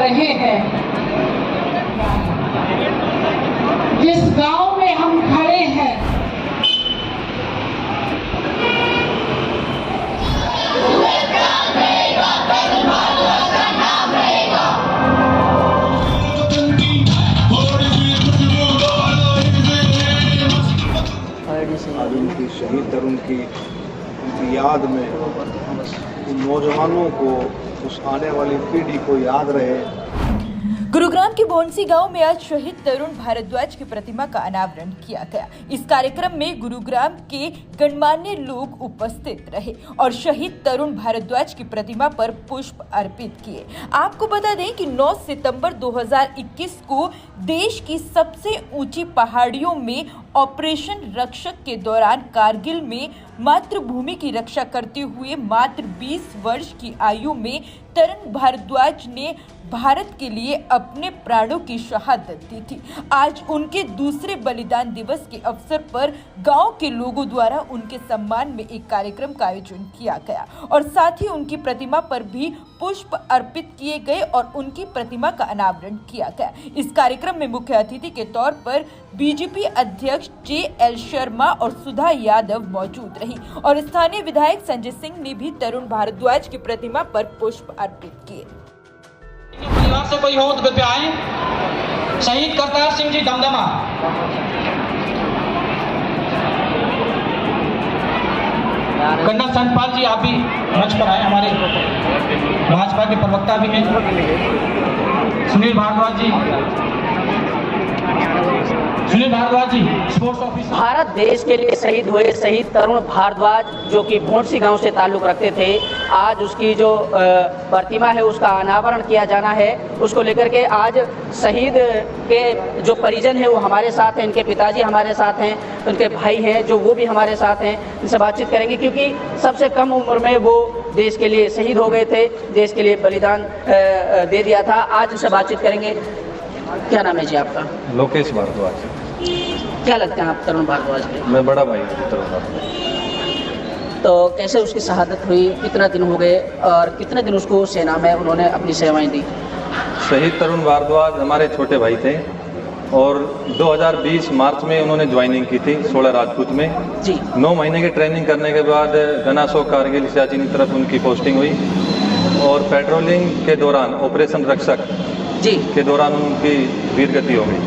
रहे हैं। जिस गांव में हम खड़े हैं, आज उनकी शहीद तरुण की उनकी याद में उन नौजवानों को, उस आने वाली पीढ़ी को याद रहे। गुरुग्राम के भोंडसी गांव में आज शहीद तरुण भारद्वाज की प्रतिमा का अनावरण किया गया। इस कार्यक्रम में गुरुग्राम के गणमान्य लोग उपस्थित रहे और शहीद तरुण भारद्वाज की प्रतिमा पर पुष्प अर्पित किए। आपको बता दें कि 9 सितंबर 2021 को देश की सबसे ऊंची पहाड़ियों में ऑपरेशन रक्षक के दौरान कारगिल में मातृभूमि की रक्षा करते हुए मात्र 20 वर्ष की आयु में तरुण भारद्वाज ने भारत के लिए अपने प्राणों की शहादत दी थी। आज उनके दूसरे बलिदान दिवस के अवसर पर गांव के लोगों द्वारा उनके सम्मान में एक कार्यक्रम का आयोजन किया गया और साथ ही उनकी प्रतिमा पर भी पुष्प अर्पित किए गए और उनकी प्रतिमा का अनावरण किया गया। इस कार्यक्रम में मुख्य अतिथि के तौर पर बीजेपी अध्यक्ष JL शर्मा और सुधा यादव मौजूद रही और स्थानीय विधायक संजय सिंह ने भी तरुण भारद्वाज की प्रतिमा पर पुष्प अर्पित किए। परिवार से कोई हो तो पे आए। शहीद करतार सिंह जी दमदमा। कर्नल संतपाल जी आप भी मंच पर आए, हमारे भाजपा के प्रवक्ता भी हैं। सुनील भारद्वाज जी स्पोर्ट्स ऑफिसर। भारत देश के लिए शहीद हुए शहीद तरुण भारद्वाज जो कि भोंडसी गांव से ताल्लुक़ रखते थे, आज उसकी जो प्रतिमा है उसका अनावरण किया जाना है। उसको लेकर के आज शहीद के जो परिजन हैं वो हमारे साथ हैं, इनके पिताजी हमारे साथ हैं, उनके भाई हैं जो वो भी हमारे साथ हैं। इनसे बातचीत करेंगे क्योंकि सबसे कम उम्र में वो देश के लिए शहीद हो गए थे, देश के लिए बलिदान दे दिया था। आज इनसे बातचीत करेंगे। क्या नाम है जी आपका? लोकेश भारद्वाज। क्या लगते हैं आप तरुण भारद्वाज के? मैं बड़ा भाई हूँ तरुण भारद्वाज। तो कैसे उसकी शहादत हुई, कितना दिन हो गए और कितने दिन उसको सेना में उन्होंने अपनी सेवाएं दी? शहीद तरुण भारद्वाज हमारे छोटे भाई थे और 2020 मार्च में उन्होंने ज्वाइनिंग की थी 16 राजपूत में जी। 9 महीने की ट्रेनिंग करने के बाद गनासो कारगिल सियाचिन की तरफ उनकी पोस्टिंग हुई और पेट्रोलिंग के दौरान ऑपरेशन रक्षक जी के दौरान उनकी वीरगति हो गई।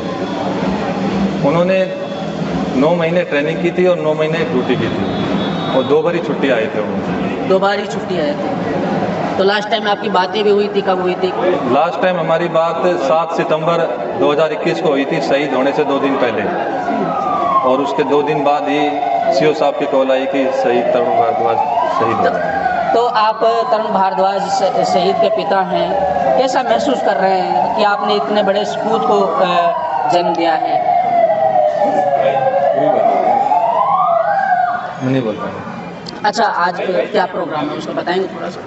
उन्होंने 9 महीने ट्रेनिंग की थी और 9 महीने ड्यूटी की थी और 2 बार ही छुट्टी आए थे वो। 2 बार ही छुट्टी आए थे। तो लास्ट टाइम आपकी बातें भी हुई थी, कब हुई थी? लास्ट टाइम हमारी बात 7 सितंबर 2021 को हुई थी, शहीद होने से 2 दिन पहले, और उसके 2 दिन बाद ही CO साहब की कॉल आई कि शहीद तरुण भारद्वाज शहीद हो गए। तो आप तरुण भारद्वाज शहीद के पिता हैं, कैसा महसूस कर रहे हैं कि आपने इतने बड़े सपूत को जन्म दिया है? नहीं बोल पाएंगे। अच्छा, आज क्या प्रोग्राम है उसको बताएंगे थोड़ा सा?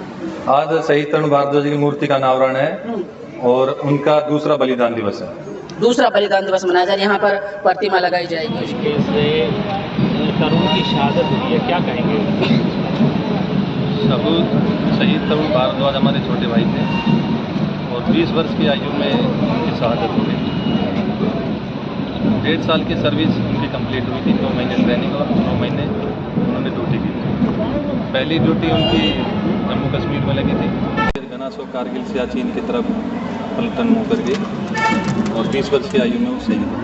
आज शहीद तरुण भारद्वाज की मूर्ति का अनावरण है और उनका दूसरा बलिदान दिवस है। दूसरा बलिदान दिवस मनाया जा रहा है, यहाँ पर प्रतिमा लगाई जाएगी। से तरुण की शहादत हुई है, क्या कहेंगे? शहीद तरुण भारद्वाज हमारे छोटे भाई थे और 20 वर्ष की आयु में उनकी शहादत हो गई। 1.5 साल की सर्विस उनकी कंप्लीट हुई थी, 9 महीने ट्रेनिंग और 9 महीने उन्होंने ड्यूटी की थी। पहली ड्यूटी उनकी जम्मू कश्मीर में लगी थी, गनासो कारगिल सियाचिन की तरफ पलटन होकर गई और 20 वर्ष की आयु में वो शहीद हुए।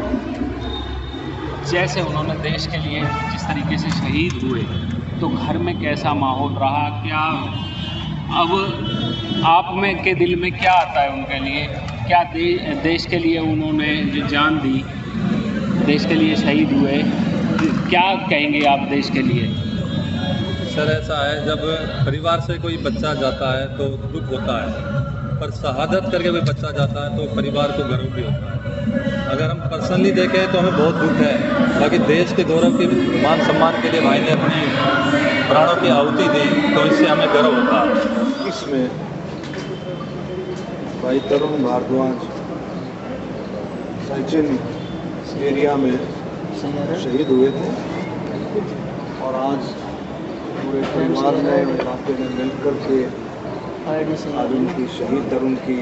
जैसे उन्होंने देश के लिए जिस तरीके से शहीद हुए तो घर में कैसा माहौल रहा, क्या अब आप में के दिल में क्या आता है उनके लिए? क्या देश के लिए उन्होंने जो जान दी, देश के लिए शहीद हुए, क्या कहेंगे आप देश के लिए? सर ऐसा है, जब परिवार से कोई बच्चा जाता है तो दुख होता है, पर शहादत करके कोई बच्चा जाता है तो परिवार को गर्व भी होता है। अगर हम पर्सनली देखें तो हमें बहुत दुख है, बाकी देश के गौरव के मान सम्मान के लिए भाई ने अपनी प्राणों की आहुति दी तो इससे हमें गर्व होता है। इसमें भाई तरुण भारद्वाज सचिन एरिया में शहीद हुए थे और आज पूरे परिवार ने इलाके में मिलकर के आज उनकी शहीद तरुण की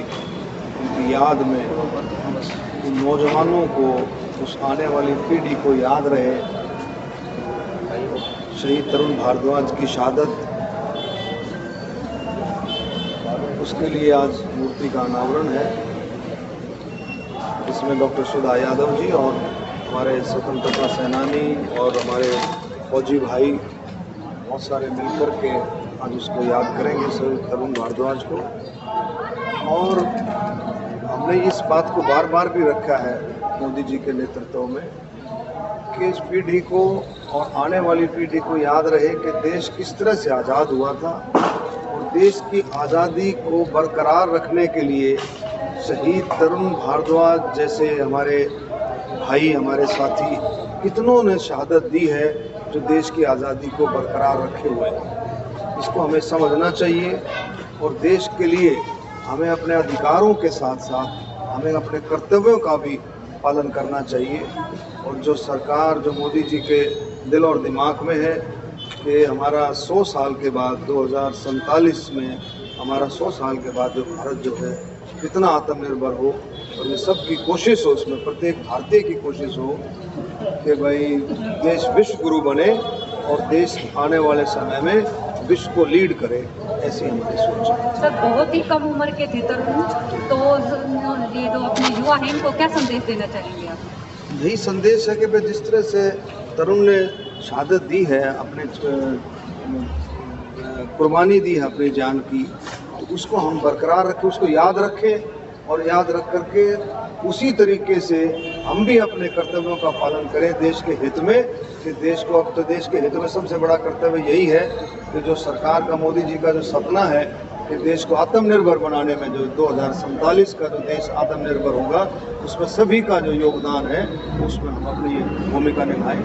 उनकी याद में उन नौजवानों को, उस आने वाली पीढ़ी को याद रहे शहीद तरुण भारद्वाज की शहादत, उसके लिए आज मूर्ति का अनावरण है। इसमें डॉक्टर सुधा यादव जी और हमारे स्वतंत्रता सेनानी और हमारे फौजी भाई बहुत सारे मिलकर के आज उसको याद करेंगे, शहीद तरुण भारद्वाज को। और हमने इस बात को बार बार भी रखा है मोदी जी के नेतृत्व में कि इस पीढ़ी को और आने वाली पीढ़ी को याद रहे कि देश किस तरह से आज़ाद हुआ था और देश की आज़ादी को बरकरार रखने के लिए शहीद तरुण भारद्वाज जैसे हमारे भाई, हमारे साथी कितनों ने शहादत दी है जो देश की आज़ादी को बरकरार रखे हुए हैं। इसको हमें समझना चाहिए और देश के लिए हमें अपने अधिकारों के साथ साथ हमें अपने कर्तव्यों का भी पालन करना चाहिए। और जो सरकार, जो मोदी जी के दिल और दिमाग में है कि हमारा 100 साल के बाद 2047 में हमारा 100 साल के बाद जो भारत जो है कितना आत्मनिर्भर हो, और ये सबकी कोशिश हो, उसमें प्रत्येक भारतीय की कोशिश हो कि भाई देश विश्व गुरु बने और देश आने वाले समय में विश्व को लीड करे, ऐसी हमारी सोच है। सर, बहुत ही कम उम्र के थे तरुण, तो ये जो अपने युवा हैं इनको क्या संदेश देना चाहेंगे आप? यही संदेश है कि भाई जिस तरह से तरुण ने शहादत दी है, अपने कुर्बानी दी है अपनी जान की, तो उसको हम बरकरार रखें, उसको याद रखें और याद रख करके उसी तरीके से हम भी अपने कर्तव्यों का पालन करें देश के हित में। कि देश को, अब तो देश के हित में सबसे बड़ा कर्तव्य यही है कि जो सरकार का, मोदी जी का जो सपना है कि देश को आत्मनिर्भर बनाने में, जो 2047 का जो देश आत्मनिर्भर होगा, उसमें सभी का जो योगदान है उसमें हम अपनी भूमिका निभाएं।